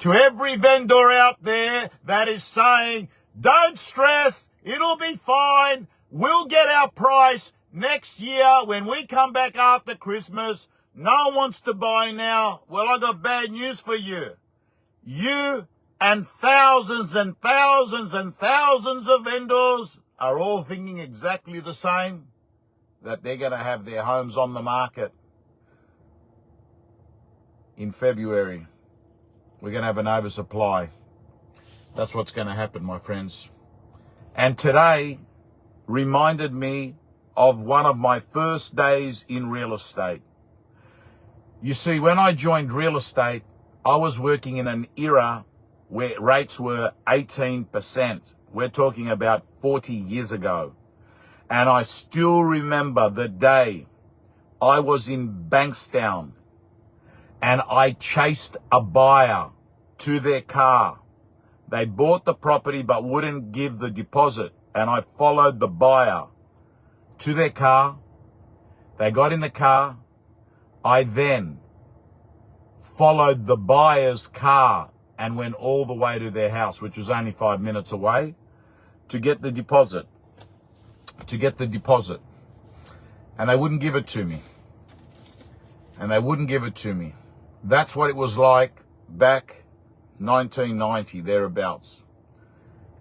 to every vendor out there that is saying, don't stress, it'll be fine, we'll get our price next year when we come back after Christmas. No one wants to buy now. Well, I got bad news for you. You and thousands and thousands and thousands of vendors are all thinking exactly the same, that they're going to have their homes on the market in February. We're going to have an oversupply. That's what's going to happen, my friends. And today reminded me of one of my first days in real estate. You see, when I joined real estate, I was working in an era where rates were 18%. We're talking about 40 years ago. And I still remember the day I was in Bankstown and I chased a buyer to their car. They bought the property but wouldn't give the deposit. And I followed the buyer to their car. They got in the car. I then followed the buyer's car and went all the way to their house, which was only 5 minutes away, to get the deposit. And they wouldn't give it to me. That's what it was like back 1990, thereabouts.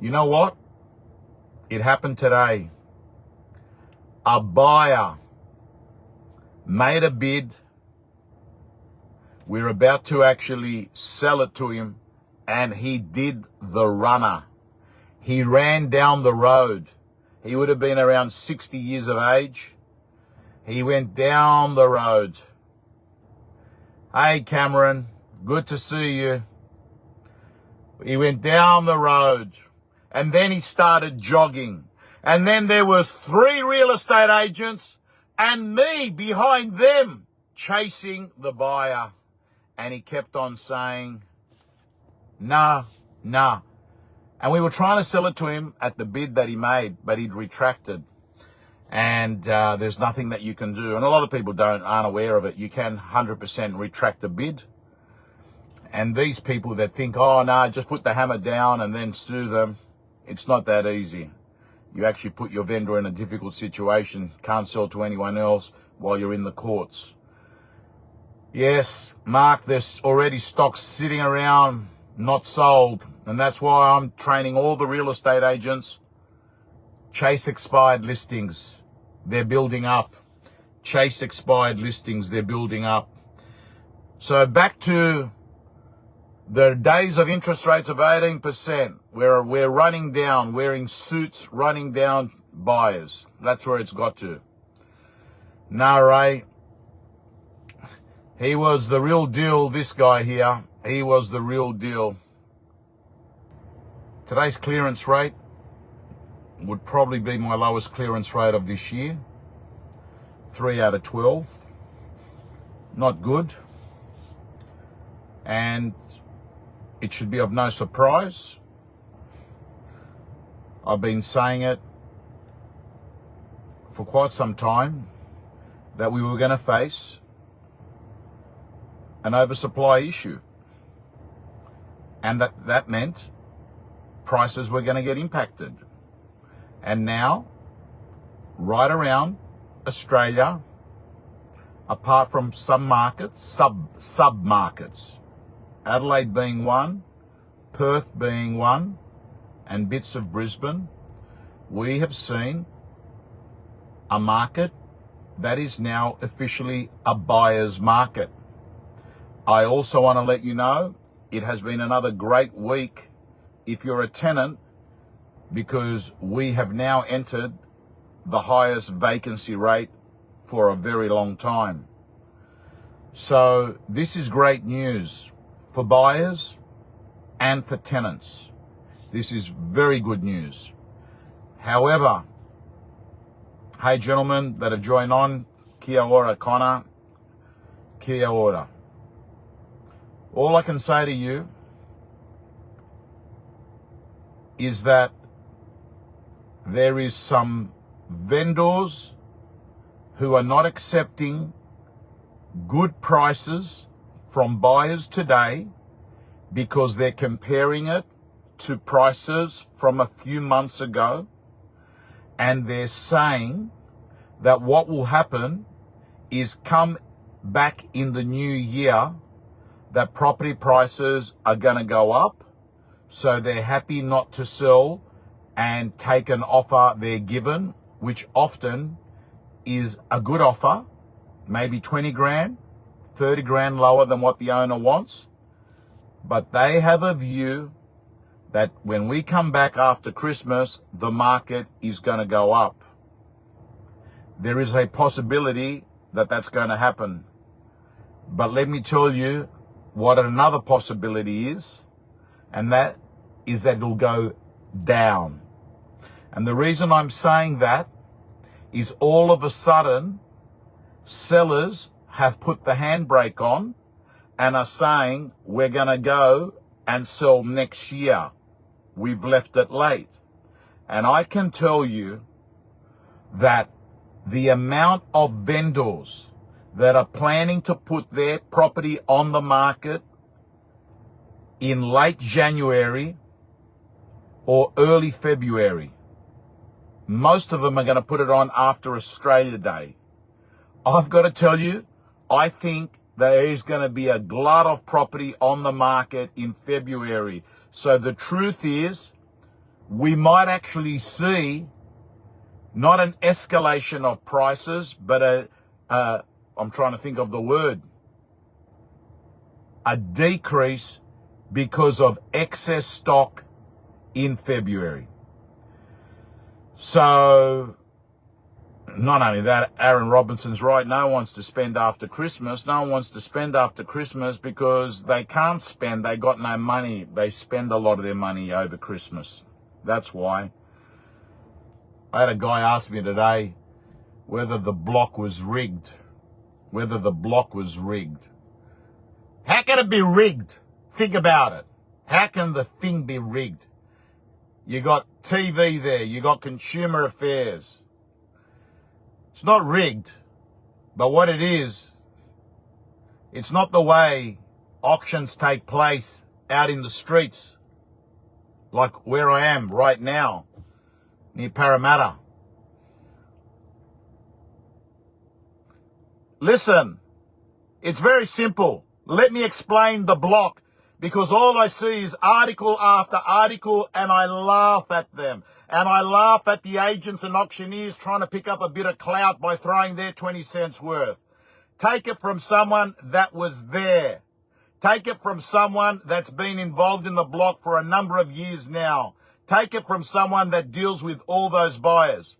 You know what? It happened today. A buyer made a bid. We're about to actually sell it to him, and he did the runner. He ran down the road. He would have been around 60 years of age. He went down the road. Hey, Cameron, good to see you. He went down the road, and then he started jogging. And then there was 3 real estate agents and me behind them chasing the buyer. And he kept on saying, nah. And we were trying to sell it to him at the bid that he made, but he'd retracted. And there's nothing that you can do. And a lot of people aren't aware of it. You can 100% retract a bid. And these people that think, oh, no, just put the hammer down and then sue them. It's not that easy. You actually put your vendor in a difficult situation, can't sell to anyone else while you're in the courts. Yes, Mark, there's already stocks sitting around, not sold. And that's why I'm training all the real estate agents. Chase expired listings. They're building up. Chase expired listings. They're building up. So back to the days of interest rates of 18%, where we're running down, wearing suits, running down buyers. That's where it's got to. Nah, Ray. He was the real deal, this guy here. He was the real deal. Today's clearance rate would probably be my lowest clearance rate of this year. 3 out of 12. Not good. And it should be of no surprise. I've been saying it for quite some time that we were going to face an oversupply issue. And that meant prices were going to get impacted. And now, right around Australia, apart from some markets, sub-markets, Adelaide being one, Perth being one, and bits of Brisbane, we have seen a market that is now officially a buyer's market. I also want to let you know it has been another great week if you're a tenant, because we have now entered the highest vacancy rate for a very long time. So this is great news for buyers and for tenants. This is very good news. However, hey gentlemen that have joined on, kia ora Connor, kia ora. All I can say to you is that there is some vendors who are not accepting good prices from buyers today because they're comparing it to prices from a few months ago, and they're saying that what will happen is come back in the new year that property prices are going to go up, so they're happy not to sell and take an offer they're given, which often is a good offer, maybe 20 grand, 30 grand lower than what the owner wants. But they have a view that when we come back after Christmas, the market is going to go up. There is a possibility that that's going to happen. But let me tell you what another possibility is, and that is that it'll go down. And the reason I'm saying that is all of a sudden, sellers have put the handbrake on and are saying, we're going to go and sell next year. We've left it late. And I can tell you that the amount of vendors that are planning to put their property on the market in late January or early February, most of them are going to put it on after Australia Day. I've got to tell you, I think there is going to be a glut of property on the market in February. So the truth is, we might actually see not an escalation of prices, but I'm trying to think of the word, a decrease because of excess stock in February. So, not only that, Aaron Robinson's right. No one wants to spend after Christmas. No one wants to spend after Christmas because they can't spend. They got no money. They spend a lot of their money over Christmas. That's why. I had a guy ask me today whether the block was rigged. Whether the block was rigged. How can it be rigged? Think about it. How can the thing be rigged? You got TV there. You got Consumer Affairs. It's not rigged. But what it is, it's not the way auctions take place out in the streets, like where I am right now, near Parramatta. Listen, it's very simple. Let me explain the block, because all I see is article after article, and I laugh at them. And I laugh at the agents and auctioneers trying to pick up a bit of clout by throwing their 20 cents worth. Take it from someone that was there. Take it from someone that's been involved in the block for a number of years now. Take it from someone that deals with all those buyers.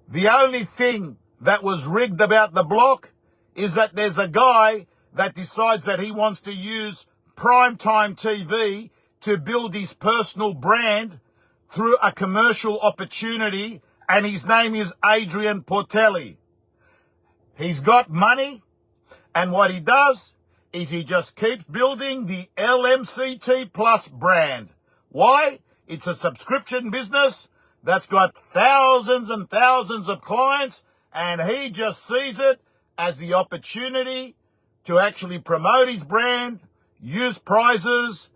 The only thing that was rigged about the block is that there's a guy that decides that he wants to use primetime TV to build his personal brand through a commercial opportunity, and his name is Adrian Portelli. He's got money, and what he does is he just keeps building the LMCT Plus brand. Why? It's a subscription business that's got thousands and thousands of clients, and he just sees it as the opportunity to actually promote his brand, use prizes,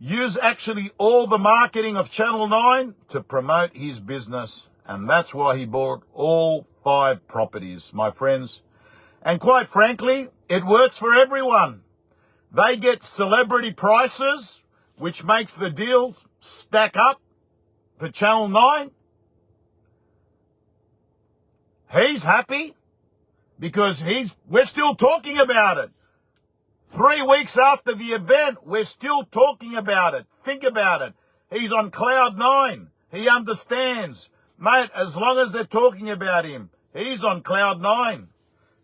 use actually all the marketing of Channel 9 to promote his business. And that's why he bought all 5 properties, my friends. And quite frankly, it works for everyone. They get celebrity prices, which makes the deal stack up for Channel 9. He's happy because we're still talking about it. 3 weeks after the event, we're still talking about it. Think about it. He's on cloud 9. He understands. Mate, as long as they're talking about him, he's on cloud 9.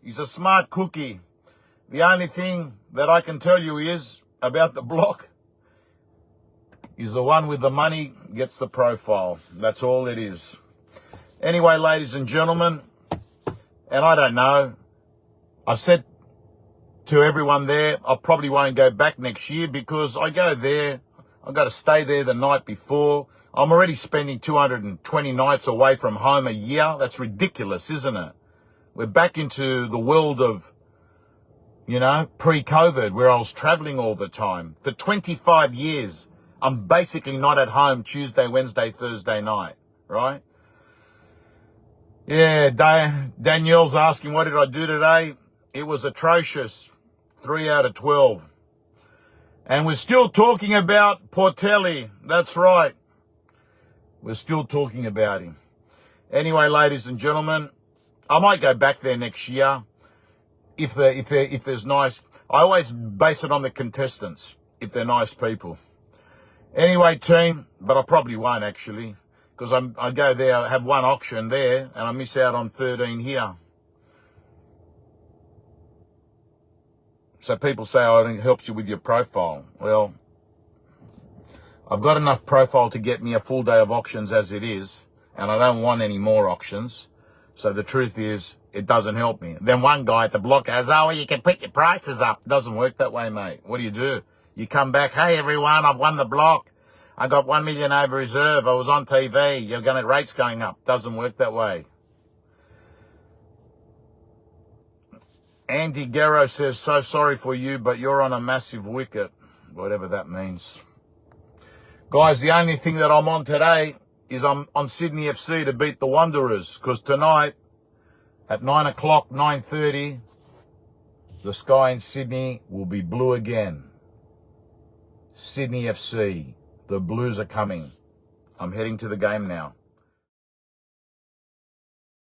He's a smart cookie. The only thing that I can tell you is about the block is the one with the money gets the profile. That's all it is. Anyway, ladies and gentlemen, and I don't know, I've said to everyone there, I probably won't go back next year because I go there, I've got to stay there the night before. I'm already spending 220 nights away from home a year. That's ridiculous, isn't it? We're back into the world of You know, pre-COVID, where I was traveling all the time. For 25 years, I'm basically not at home Tuesday, Wednesday, Thursday night, right? Yeah, Danielle's asking, what did I do today? It was atrocious. 3 out of 12. And we're still talking about Portelli. That's right. We're still talking about him. Anyway, ladies and gentlemen, I might go back there next year if there's nice. I always base it on the contestants, if they're nice people. Anyway, team, but I probably won't actually, because I go there, I have one auction there, and I miss out on 13 here. So people say, oh, it helps you with your profile. Well, I've got enough profile to get me a full day of auctions as it is, and I don't want any more auctions. So the truth is, it doesn't help me. Then one guy at the block goes, oh, well, you can put your prices up. It doesn't work that way, mate. What do? You come back, hey, everyone, I've won the block. I got 1 million over reserve. I was on TV. You're going to rates going up. Doesn't work that way. Andy Guerrero says, so sorry for you, but you're on a massive wicket. Whatever that means. Guys, the only thing that I'm on today is I'm on Sydney FC to beat the Wanderers. Because tonight, at 9 o'clock, 9:30, the sky in Sydney will be blue again. Sydney FC. The Blues are coming. I'm heading to the game now.